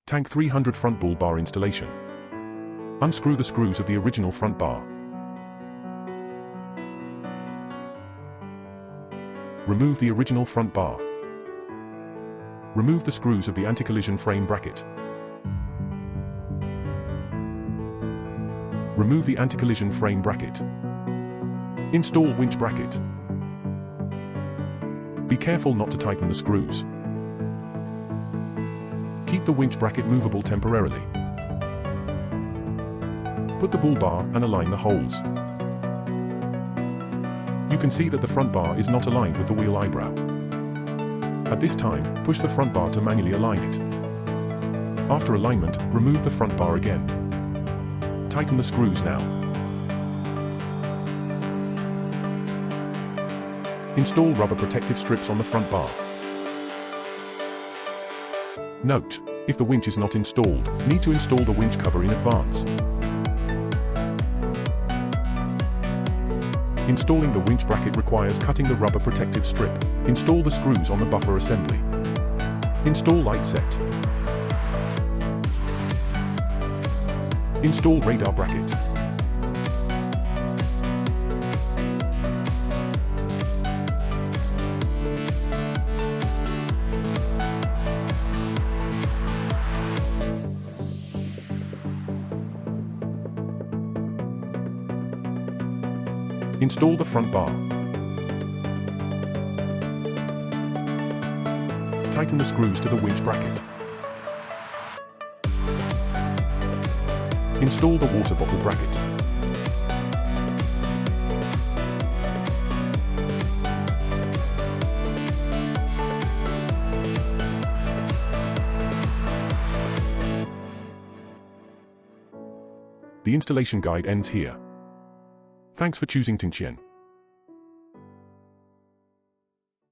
Tank 300 front bull bar installation. Unscrew the screws of the original front bar. Remove the original front bar. Remove the screws of the anti-collision frame bracket. Remove the anti-collision frame bracket. Install winch bracket. Be careful not to tighten the screws. Keep the winch bracket movable temporarily. Put the bull bar and align the holes. You can see that the front bar is not aligned with the wheel eyebrow. At this time, push the front bar to manually align it. After alignment, remove the front bar again. Tighten the screws now. Install rubber protective strips on the front bar. Note: if the winch is not installed, need to install the winch cover in advance. Installing the winch bracket requires cutting the rubber protective strip. Install the screws on the buffer assembly. Install light set. Install radar bracket. Install the front bar. Tighten the screws to the winch bracket. Install the water bottle bracket. The installation guide ends here. Thanks for choosing Tank300.